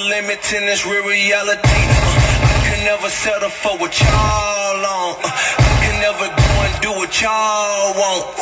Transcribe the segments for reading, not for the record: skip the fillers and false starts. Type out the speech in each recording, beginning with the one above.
limits in this real reality. I can never settle for what y'all on. I can never go and do what y'all want.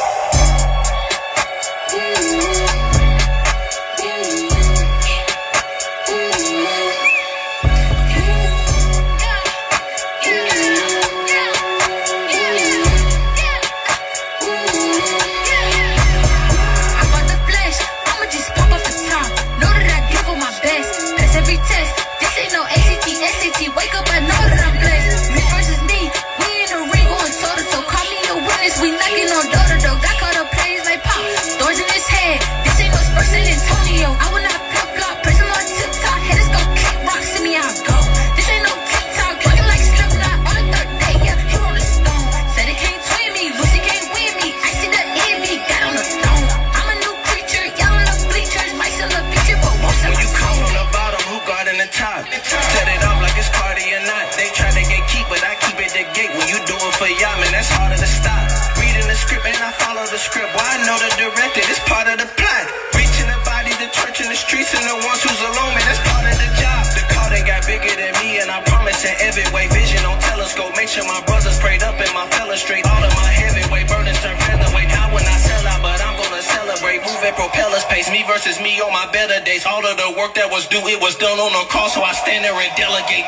All of the work that was due, it was done on a call, so I stand there and delegate.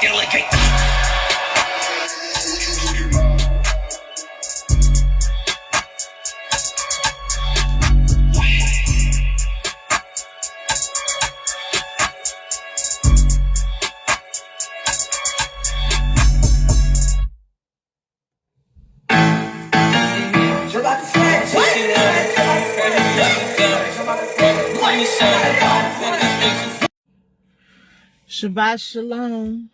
Shabbat Shalom.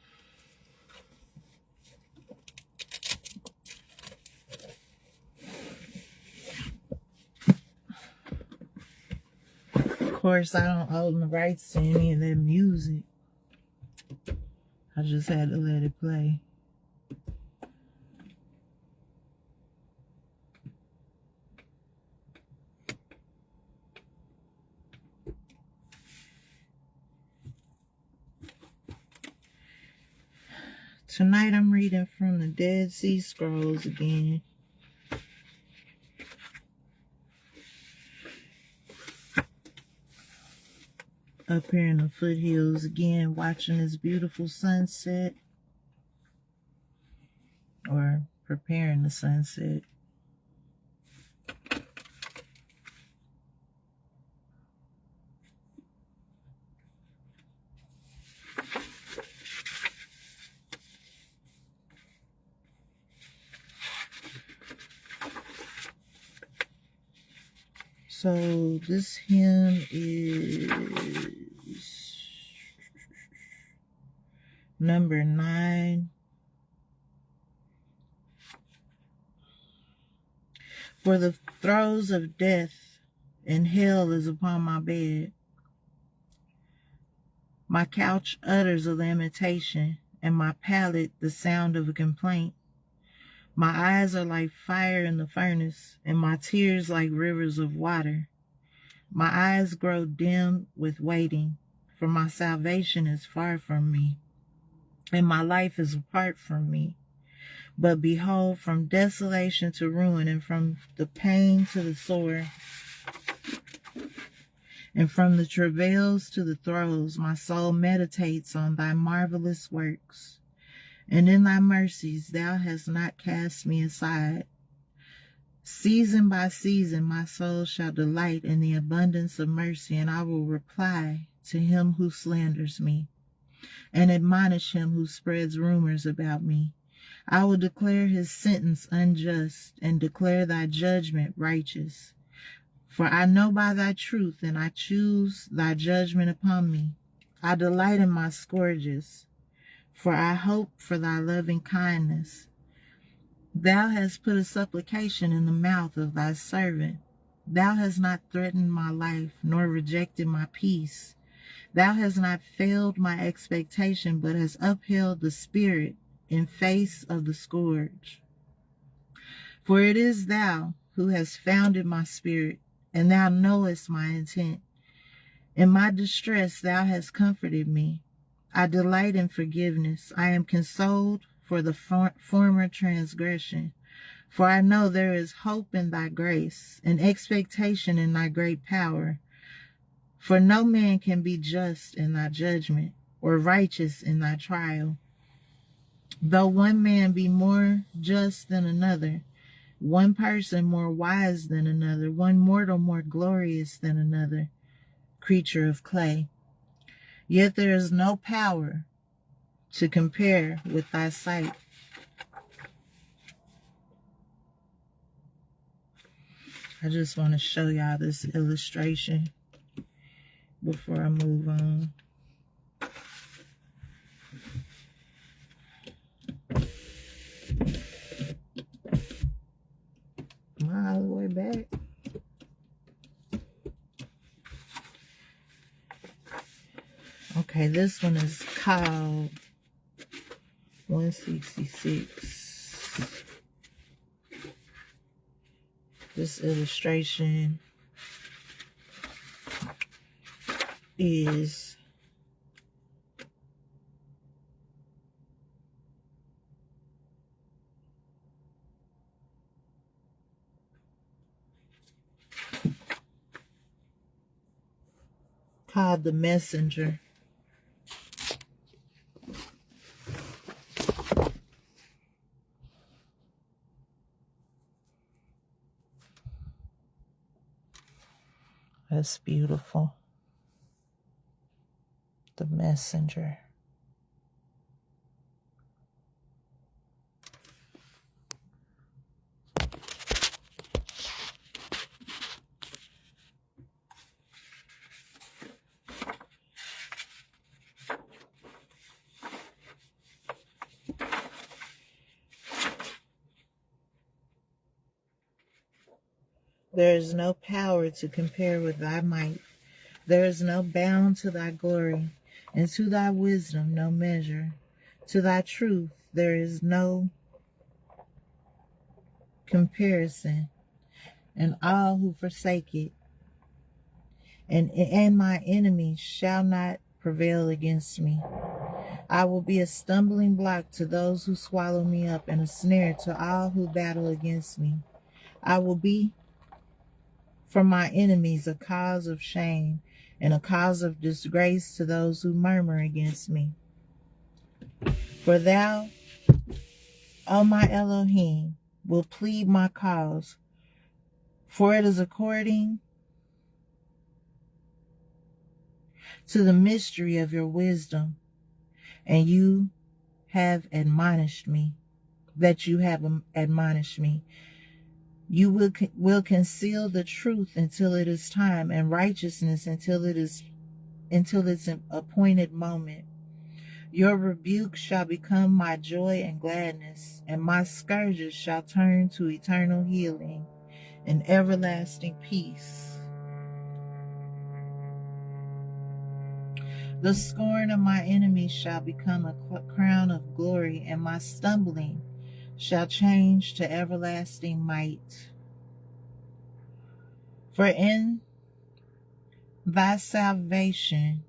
Of course, I don't own the rights to any of that music. I just had to let it play. Tonight I'm reading from the Dead Sea Scrolls again. Up here in the foothills again, watching this beautiful sunset. Or preparing the sunset. So this hymn is number 9. For the throes of death and hell is upon my bed. My couch utters a lamentation, and my palate the sound of a complaint. My eyes are like fire in the furnace, and my tears like rivers of water. My eyes grow dim with waiting, for my salvation is far from me, and my life is apart from me. But behold, from desolation to ruin, and from the pain to the sore, and from the travails to the throes, my soul meditates on thy marvelous works. And in thy mercies thou hast not cast me aside. Season by season my soul shall delight in the abundance of mercy, and I will reply to him who slanders me, and admonish him who spreads rumors about me. I will declare his sentence unjust, and declare thy judgment righteous. For I know by thy truth, and I choose thy judgment upon me. I delight in my scourges, for I hope for thy loving kindness. Thou hast put a supplication in the mouth of thy servant. Thou hast not threatened my life, nor rejected my peace. Thou hast not failed my expectation, but hast upheld the spirit in face of the scourge. For it is thou who hast founded my spirit, and thou knowest my intent. In my distress thou hast comforted me. I delight in forgiveness. I am consoled for the former transgression. For I know there is hope in thy grace, and expectation in thy great power. For no man can be just in thy judgment, or righteous in thy trial. Though one man be more just than another, one person more wise than another, one mortal more glorious than another, creature of clay, yet there is no power to compare with thy sight. I just want to show y'all this illustration before I move on. Am I all the way back? Okay, this one is called 166. This illustration is called The Messenger. That's beautiful. The Messenger. There is no power to compare with thy might. There is no bound to thy glory, and to thy wisdom no measure. To thy truth there is no comparison, and all who forsake it, and my enemies shall not prevail against me. I will be a stumbling block to those who swallow me up, and a snare to all who battle against me. I will be for my enemies a cause of shame, and a cause of disgrace to those who murmur against me. For thou, O my Elohim, will plead my cause, for it is according to the mystery of your wisdom, and you have admonished me, that you have admonished me. You will conceal the truth until it is time, and righteousness until its appointed moment. Your rebuke shall become my joy and gladness, and my scourges shall turn to eternal healing and everlasting peace. The scorn of my enemies shall become a crown of glory, and my stumbling shall change to everlasting might. For in thy salvation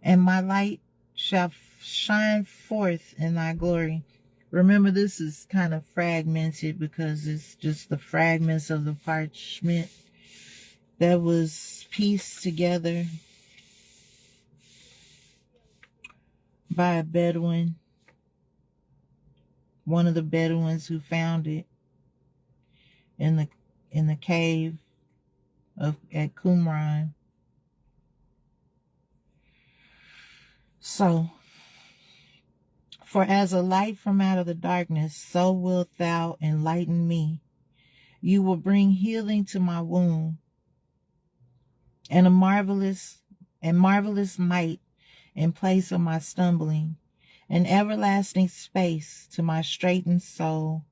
and my light shall shine forth in thy glory. Remember, this is kind of fragmented because it's just the fragments of the parchment that was pieced together by a Bedouin, one of the Bedouins who found it in the cave at Qumran. So, for as a light from out of the darkness, so wilt thou enlighten me. You will bring healing to my wound, and a marvelous might in place of my stumbling, an everlasting space to my straitened soul.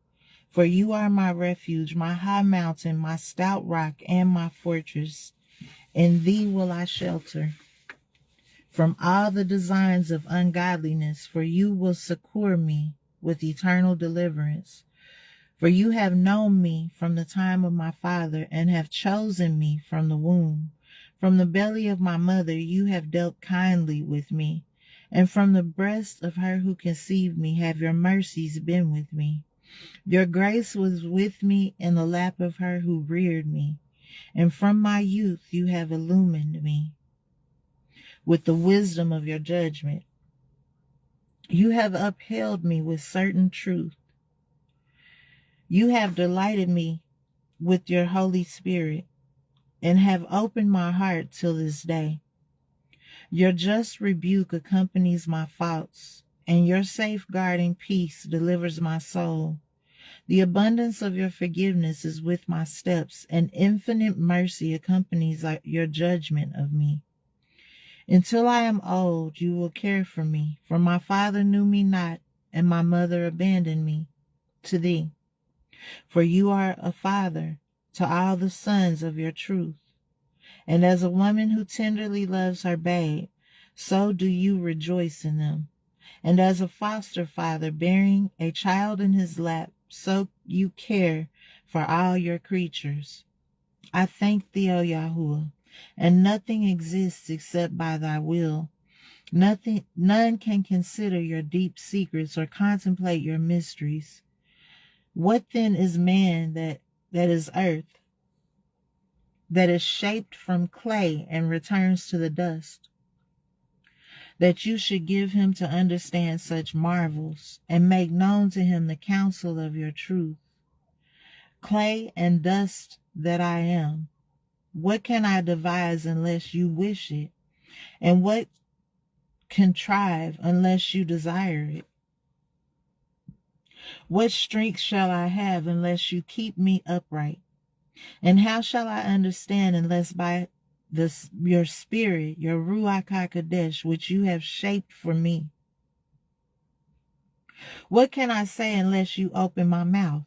For you are my refuge, my high mountain, my stout rock, and my fortress. In thee will I shelter from all the designs of ungodliness, for you will succor me with eternal deliverance. For you have known me from the time of my father, and have chosen me from the womb. From the belly of my mother you have dealt kindly with me, and from the breast of her who conceived me have your mercies been with me. Your grace was with me in the lap of her who reared me, and from my youth you have illumined me with the wisdom of your judgment. You have upheld me with certain truth. You have delighted me with your Holy Spirit, and have opened my heart till this day. Your just rebuke accompanies my faults, and your safeguarding peace delivers my soul. The abundance of your forgiveness is with my steps, and infinite mercy accompanies your judgment of me. Until I am old, you will care for me, for my father knew me not, and my mother abandoned me to thee. For you are a father to all the sons of your truth. And as a woman who tenderly loves her babe, so do you rejoice in them. And as a foster father bearing a child in his lap, so you care for all your creatures. I thank thee, O Yahuwah, and nothing exists except by thy will. None can consider your deep secrets or contemplate your mysteries. What then is man that is earth, that is shaped from clay and returns to the dust, that you should give him to understand such marvels, and make known to him the counsel of your truth? Clay and dust that I am, what can I devise unless you wish it? And what contrive unless you desire it? What strength shall I have unless you keep me upright? And how shall I understand unless by your spirit, your Ruach HaKodesh, which you have shaped for me? What can I say unless you open my mouth?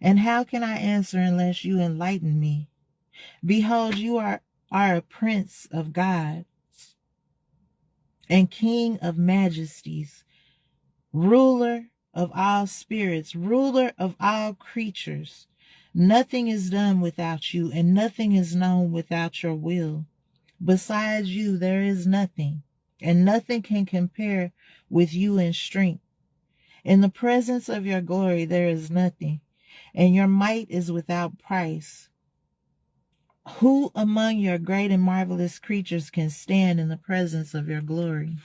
And how can I answer unless you enlighten me? Behold, you are a prince of gods and king of majesties, ruler of all spirits, ruler of all creatures. Nothing is done without you, and nothing is known without your will. Besides you, there is nothing, and nothing can compare with you in strength. In the presence of your glory, there is nothing, and your might is without price. Who among your great and marvelous creatures can stand in the presence of your glory?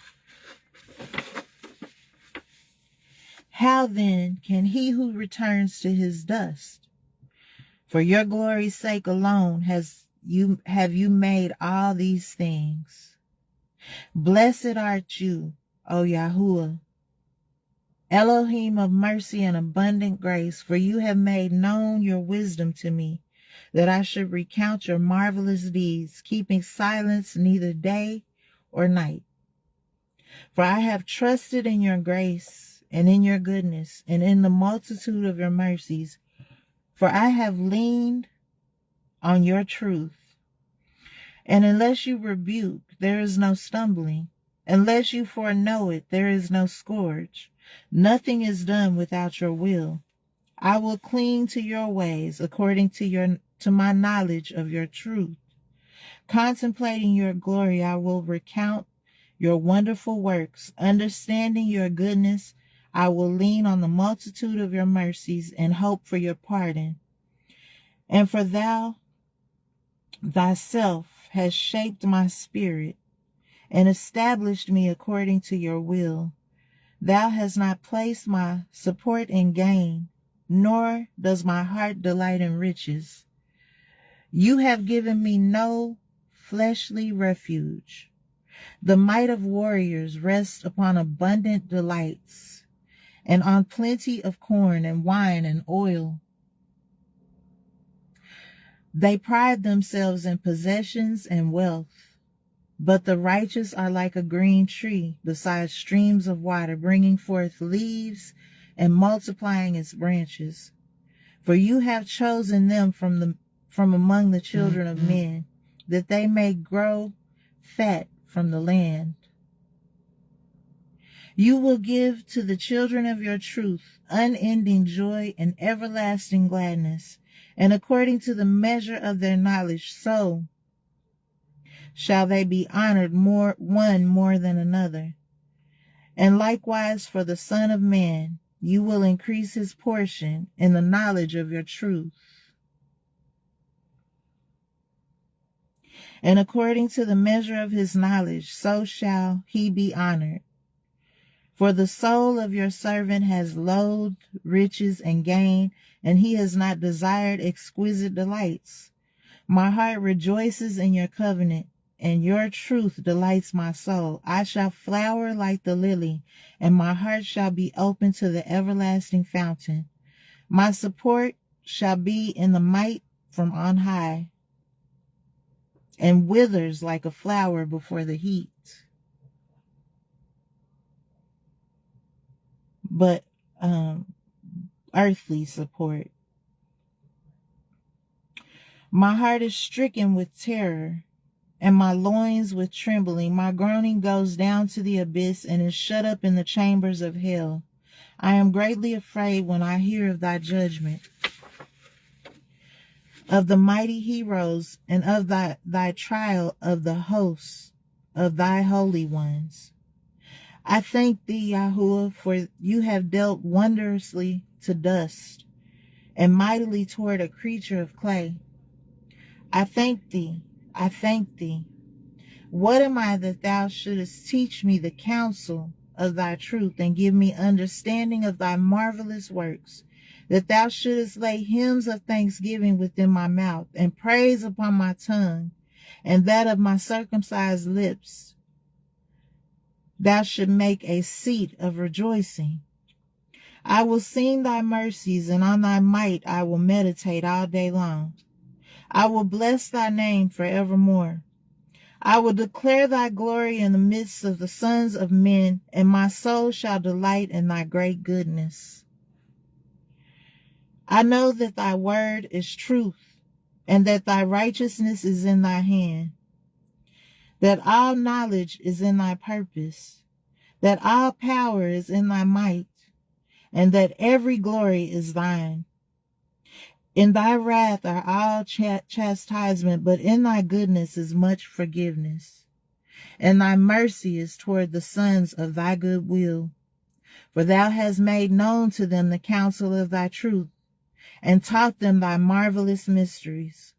How then can he who returns to his dust? For your glory's sake alone have you made all these things. Blessed art you, O Yahuwah, Elohim of mercy and abundant grace, for you have made known your wisdom to me, that I should recount your marvelous deeds, keeping silence neither day or night. For I have trusted in your grace and in your goodness and in the multitude of your mercies. For I have leaned on your truth. And unless you rebuke, there is no stumbling. Unless you foreknow it, there is no scourge. Nothing is done without your will. I will cling to your ways according to my knowledge of your truth. Contemplating your glory, I will recount your wonderful works. Understanding your goodness, I will lean on the multitude of your mercies and hope for your pardon. And for thou thyself hast shaped my spirit and established me according to your will. Thou hast not placed my support in gain, nor does my heart delight in riches. You have given me no fleshly refuge. The might of warriors rests upon abundant delights, and on plenty of corn and wine and oil. They pride themselves in possessions and wealth, but the righteous are like a green tree beside streams of water, bringing forth leaves and multiplying its branches. For you have chosen them from among the children of men, that they may grow fat from the land. You will give to the children of your truth unending joy and everlasting gladness, and according to the measure of their knowledge, so shall they be honored one more than another. And likewise for the Son of Man, you will increase his portion in the knowledge of your truth. And according to the measure of his knowledge, so shall he be honored. For the soul of your servant has loathed riches and gain, and he has not desired exquisite delights. My heart rejoices in your covenant, and your truth delights my soul. I shall flower like the lily, and my heart shall be open to the everlasting fountain. My support shall be in the might from on high, and withers like a flower before the heat. But earthly support. My heart is stricken with terror, and my loins with trembling. My groaning goes down to the abyss and is shut up in the chambers of hell. I am greatly afraid when I hear of thy judgment, of the mighty heroes, and of thy trial of the hosts of thy holy ones. I thank thee, Yahuwah, for you have dealt wondrously to dust, and mightily toward a creature of clay. I thank thee, I thank thee. What am I that thou shouldest teach me the counsel of thy truth, and give me understanding of thy marvelous works, that thou shouldest lay hymns of thanksgiving within my mouth, and praise upon my tongue, and that of my circumcised lips thou should make a seat of rejoicing. I will sing thy mercies, and on thy might I will meditate all day long. I will bless thy name forevermore. I will declare thy glory in the midst of the sons of men, and my soul shall delight in thy great goodness. I know that thy word is truth, and that thy righteousness is in thy hand, that all knowledge is in thy purpose, that all power is in thy might, and that every glory is thine. In thy wrath are all chastisement, but in thy goodness is much forgiveness. And thy mercy is toward the sons of thy good will. For thou hast made known to them the counsel of thy truth, and taught them thy marvelous mysteries.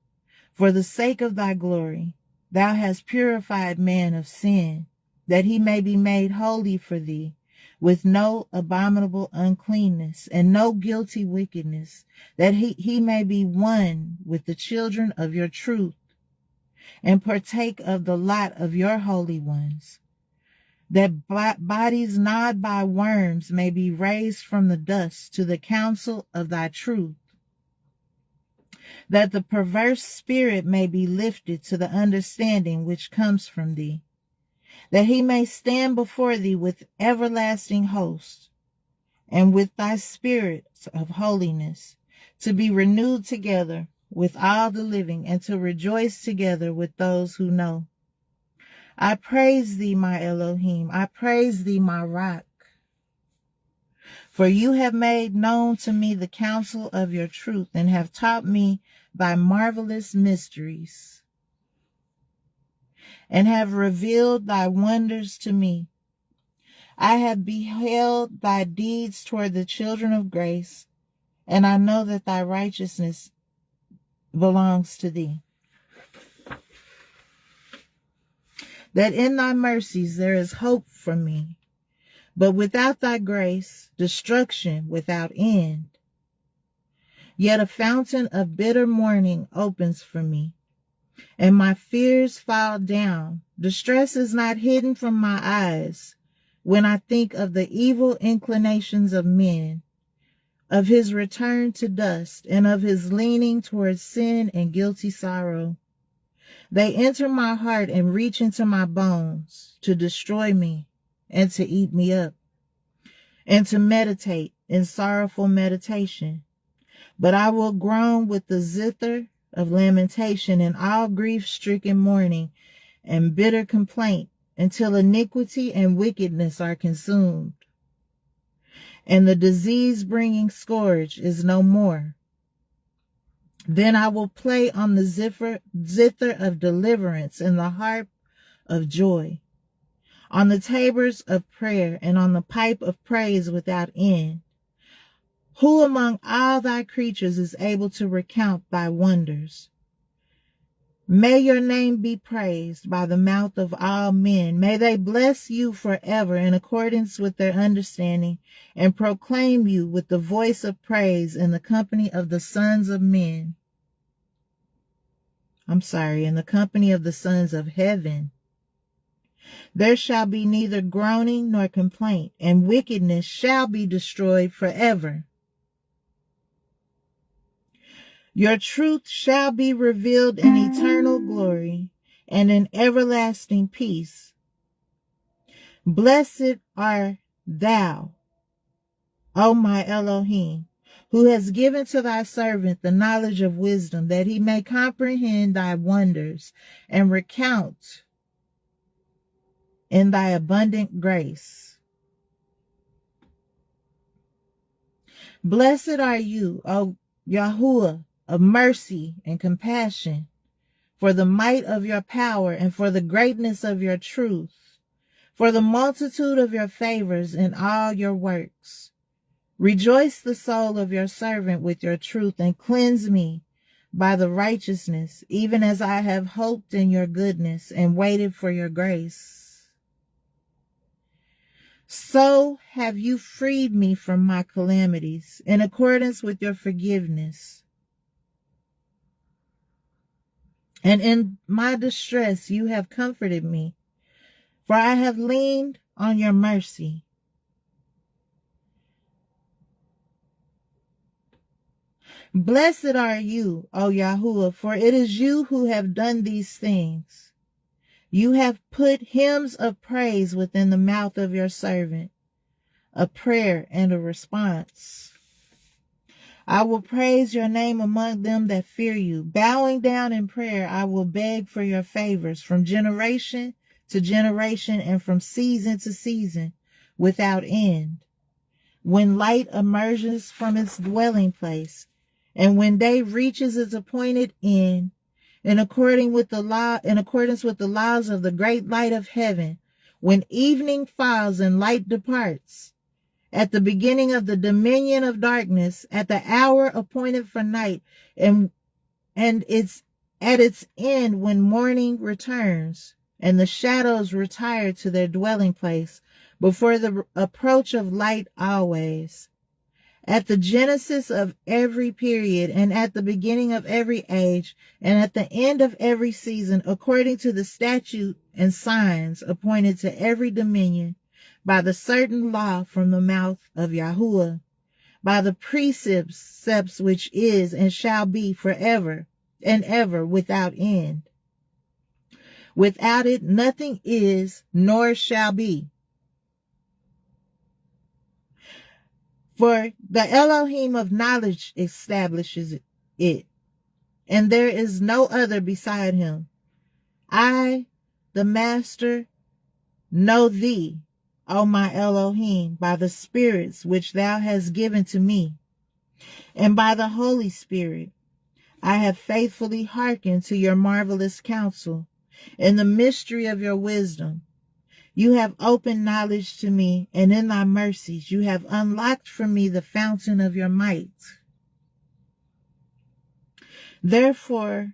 For the sake of thy glory, thou hast purified man of sin, that he may be made holy for thee, with no abominable uncleanness and no guilty wickedness, that he may be one with the children of your truth, and partake of the lot of your holy ones, that bodies gnawed by worms may be raised from the dust to the counsel of thy truth, that the perverse spirit may be lifted to the understanding which comes from thee, that he may stand before thee with everlasting hosts, and with thy spirit of holiness, to be renewed together with all the living, and to rejoice together with those who know. I praise thee, my Elohim. I praise thee, my rock. For you have made known to me the counsel of your truth, and have taught me thy marvelous mysteries, and have revealed thy wonders to me. I have beheld thy deeds toward the children of grace, and I know that thy righteousness belongs to thee. That in thy mercies there is hope for me, but without thy grace, destruction without end. Yet a fountain of bitter mourning opens for me, and my fears fall down. Distress is not hidden from my eyes when I think of the evil inclinations of men, of his return to dust, and of his leaning towards sin and guilty sorrow. They enter my heart and reach into my bones to destroy me and to eat me up, and to meditate in sorrowful meditation. But I will groan with the zither of lamentation and all grief-stricken mourning and bitter complaint, until iniquity and wickedness are consumed, and the disease-bringing scourge is no more. Then I will play on the zither of deliverance and the harp of joy, on the tabors of prayer and on the pipe of praise without end. Who among all thy creatures is able to recount thy wonders? May your name be praised by the mouth of all men. May they bless you forever in accordance with their understanding and proclaim you with the voice of praise in the company of the sons of men. In the company of the sons of heaven. There shall be neither groaning nor complaint, and wickedness shall be destroyed forever. Your truth shall be revealed in eternal glory and in everlasting peace. Blessed art thou, O my Elohim, who has given to thy servant the knowledge of wisdom, that he may comprehend thy wonders and recount in thy abundant grace. Blessed are you, O Yahuwah, of mercy and compassion, for the might of your power and for the greatness of your truth, for the multitude of your favors in all your works. Rejoice the soul of your servant with your truth, and cleanse me by the righteousness, even as I have hoped in your goodness and waited for your grace. So have you freed me from my calamities in accordance with your forgiveness. And in my distress you have comforted me, for I have leaned on your mercy. Blessed are you, O Yahuwah, for it is you who have done these things. You have put hymns of praise within the mouth of your servant, a prayer and a response. I will praise your name among them that fear you. Bowing down in prayer, I will beg for your favors from generation to generation and from season to season without end. When light emerges from its dwelling place, and when day reaches its appointed end, in accordance with the laws of the great light of heaven, when evening falls and light departs, at the beginning of the dominion of darkness, at the hour appointed for night, and it's at its end when morning returns, and the shadows retire to their dwelling place, before the approach of light always. At the genesis of every period, and at the beginning of every age, and at the end of every season, according to the statute and signs appointed to every dominion, by the certain law from the mouth of Yahuwah, by the precepts which is and shall be forever and ever without end. Without it, nothing is nor shall be. For the Elohim of knowledge establishes it, and there is no other beside him. I, the Master, know thee, O my Elohim, by the spirits which thou hast given to me, and by the Holy Spirit. I have faithfully hearkened to your marvelous counsel, in the mystery of your wisdom. You have opened knowledge to me, and in thy mercies you have unlocked for me the fountain of your might. Therefore,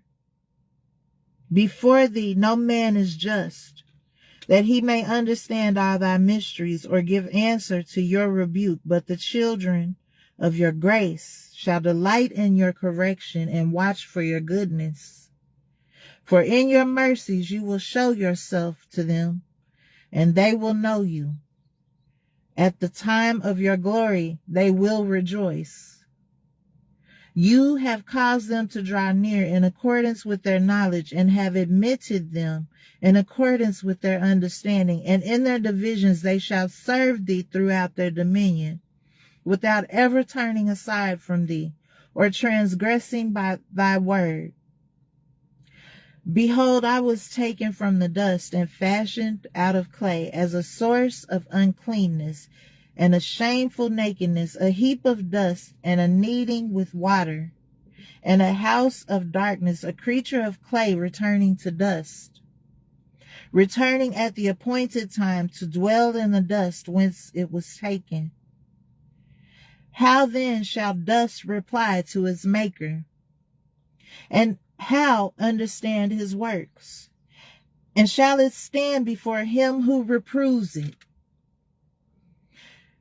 before thee no man is just, that he may understand all thy mysteries or give answer to your rebuke, but the children of your grace shall delight in your correction and watch for your goodness. For in your mercies you will show yourself to them, and they will know you. At the time of your glory they will rejoice. You have caused them to draw near in accordance with their knowledge, and have admitted them in accordance with their understanding, and in their divisions they shall serve thee throughout their dominion, without ever turning aside from thee, or transgressing by thy word. Behold, I was taken from the dust and fashioned out of clay as a source of uncleanness and a shameful nakedness, a heap of dust and a kneading with water. and a house of darkness, a creature of clay returning to dust, returning at the appointed time to dwell in the dust whence it was taken. How then shall dust reply to his maker? And how understand his works? And shall it stand before him who reproves it?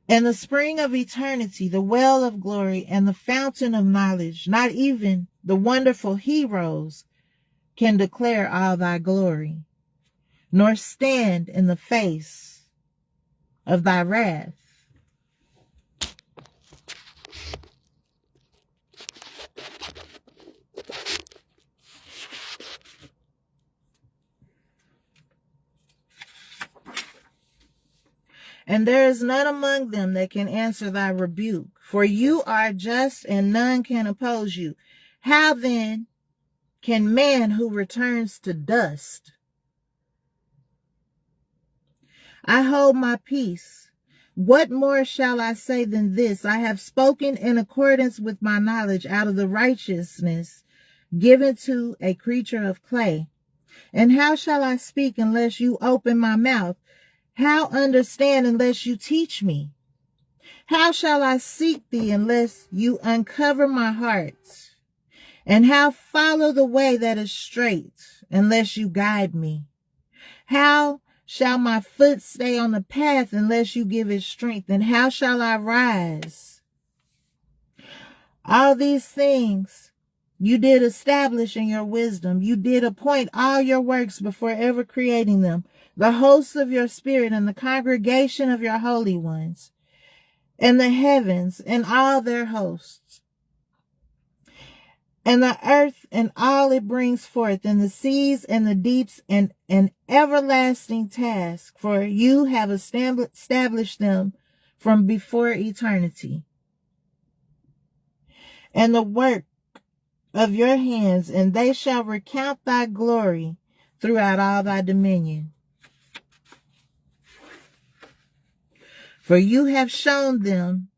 And the spring of eternity, the well of glory, and the fountain of knowledge, not even the wonderful heroes can declare all thy glory, nor stand in the face of thy wrath. And there is none among them that can answer thy rebuke, for you are just and none can oppose you. How then can man who returns to dust? I hold my peace. What more shall I say than this? I have spoken in accordance with my knowledge out of the righteousness given to a creature of clay. And how shall I speak unless you open my mouth? How understand unless you teach me? How shall I seek thee unless you uncover my heart? And how follow the way that is straight unless you guide me? How shall my foot stay on the path unless you give it strength? And how shall I rise? All these things you did establish in your wisdom. You did appoint all your works before ever creating them, the hosts of your spirit and the congregation of your holy ones, and the heavens and all their hosts, and the earth and all it brings forth, and the seas and the deeps, and an everlasting task, for you have established them from before eternity. And the work of your hands, and they shall recount thy glory throughout all thy dominion. For you have shown them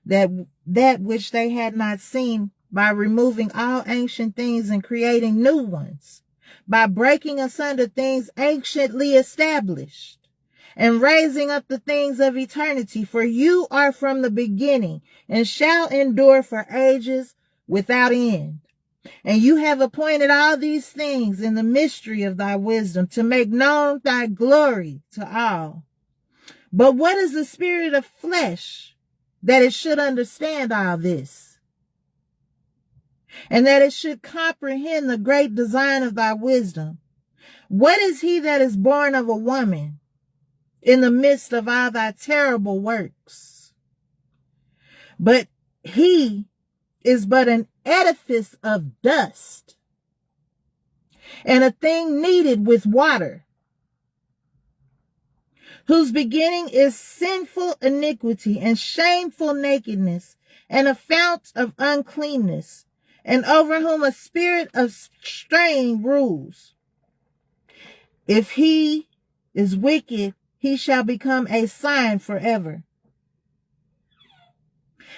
that which they had not seen, by removing all ancient things and creating new ones, by breaking asunder things anciently established, and raising up the things of eternity. For you are from the beginning, and shall endure for ages without end. And you have appointed all these things in the mystery of thy wisdom, to make known thy glory to all. But what is the spirit of flesh, that it should understand all this, and that it should comprehend the great design of thy wisdom? What is he that is born of a woman in the midst of all thy terrible works? But he is but an edifice of dust, and a thing kneaded with water, whose beginning is sinful iniquity and shameful nakedness, and a fount of uncleanness, and over whom a spirit of strain rules. If he is wicked, he shall become a sign forever,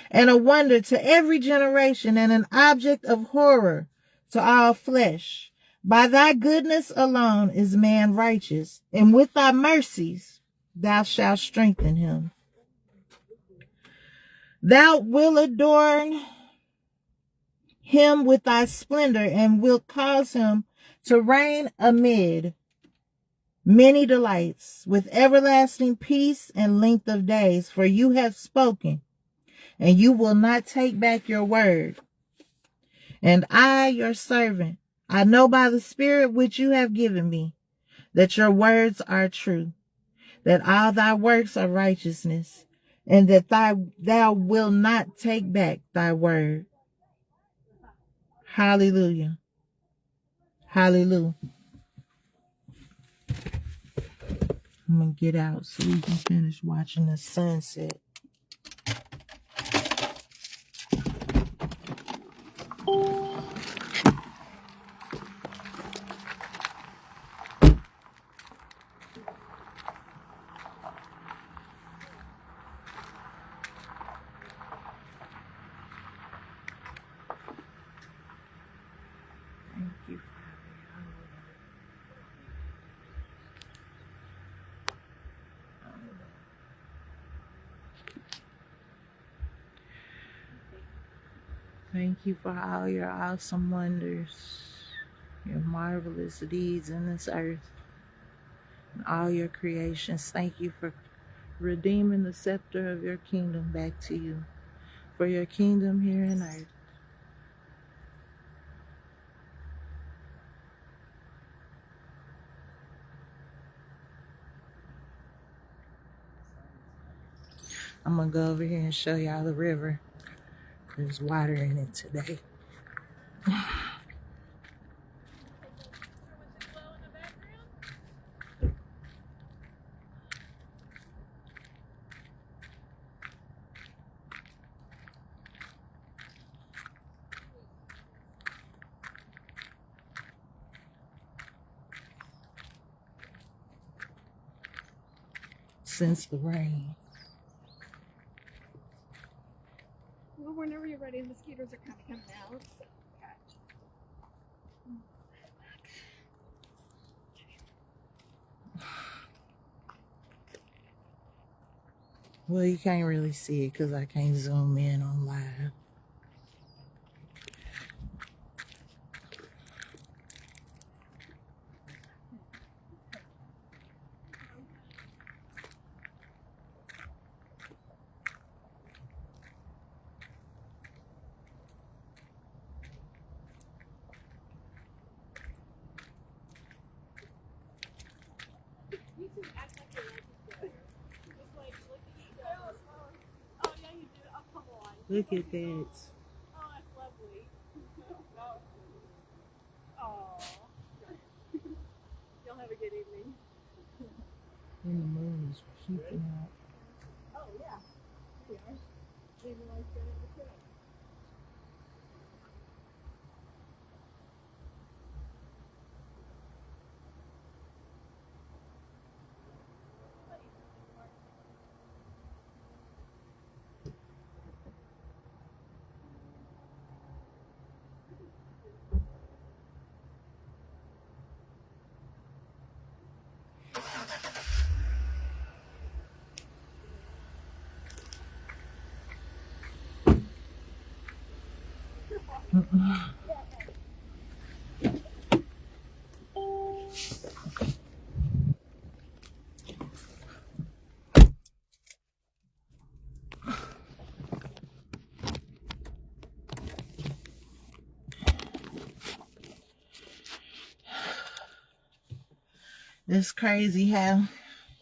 and a wonder to every generation, and an object of horror to all flesh. By thy goodness alone is man righteous, and with thy mercies thou shalt strengthen him. Thou wilt adorn him with thy splendor, and wilt cause him to reign amid many delights, with everlasting peace and length of days. For you have spoken, and you will not take back your word. And I, your servant, I know by the Spirit which you have given me, that your words are true, that all thy works are righteousness, and that thou wilt not take back thy word. Hallelujah. Hallelujah. I'm going to get out so we can finish watching the sunset. you. Thank you for all your awesome wonders, your marvelous deeds in this earth, and all your creations. Thank you for redeeming the scepter of your kingdom back to you, for your kingdom here on earth. I'm gonna go over here and show y'all the river. There's water in it today. Since the rain. Well, whenever you're ready, the mosquitoes are kind of coming out. So. Well, you can't really see it because I can't zoom in on live. You two act like you're together. Just like look at each other. Oh yeah, you do. Oh come on. Look at that. Oh, that's lovely. Oh. Y'all have a good evening. And the moon is peeping out. Oh yeah. Here we are. Leaving life good in the trip. It's crazy how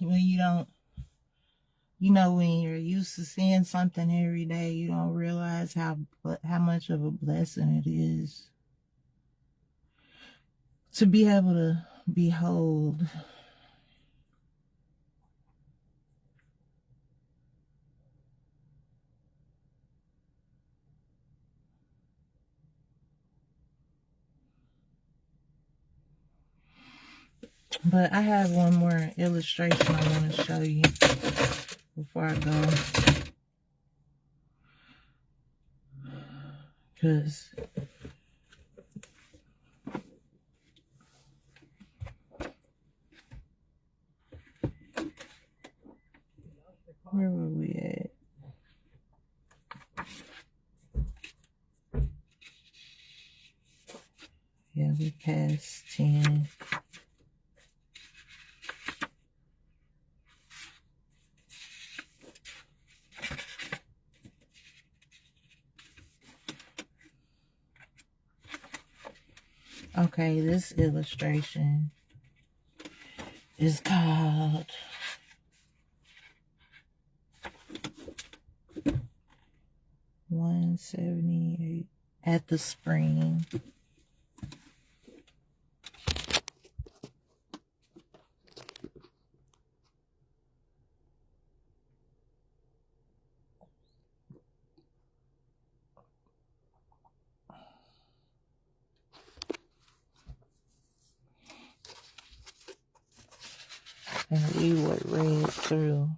when you don't, when you're used to seeing something every day, you don't realize how much of a blessing it is to be able to behold. But I have one more illustration I want to show you before I go. Because where were we at? Yeah, we passed 10. Okay, this illustration is called "178 at the Spring." And we would read through.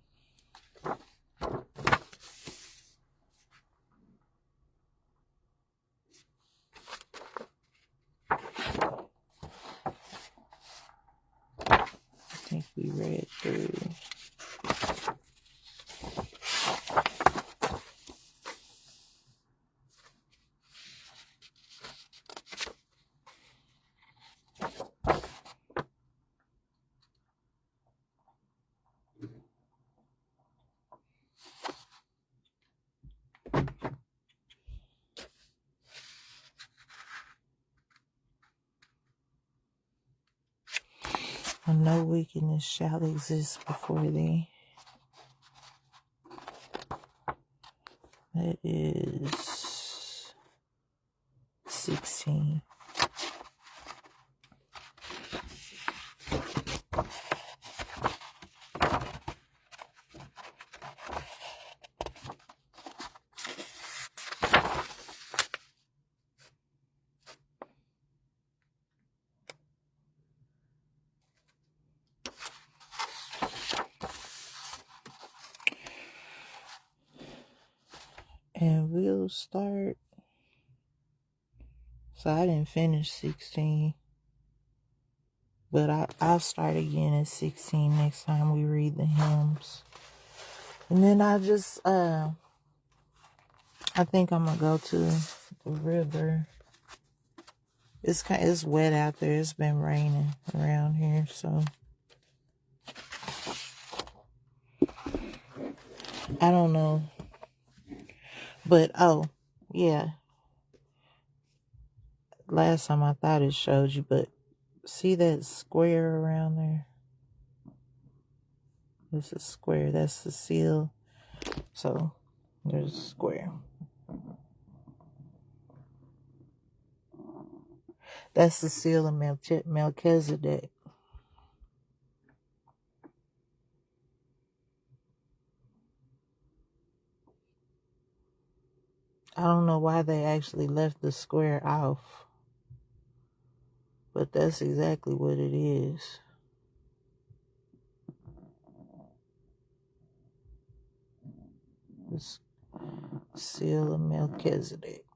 For no wickedness shall exist before thee. That is 16. And we'll start. So I didn't finish 16. But I'll start again at 16 next time we read the hymns. And then I think I'm going to go to the river. It's wet out there. It's been raining around here, so I don't know. But, oh, yeah. Last time I thought it showed you, but see that square around there? It's a square. That's the seal. So, there's a square. That's the seal of Melchizedek. I don't know why they actually left the square off. But that's exactly what it is. The seal of Melchizedek.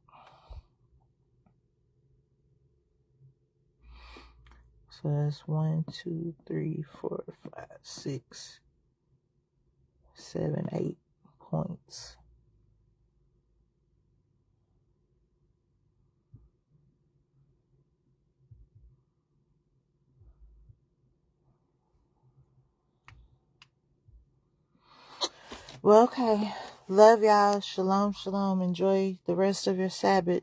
So that's 1, 2, 3, 4, 5, 6, 7, 8 points. Well, okay. Love y'all. Shalom, shalom. Enjoy the rest of your Sabbath.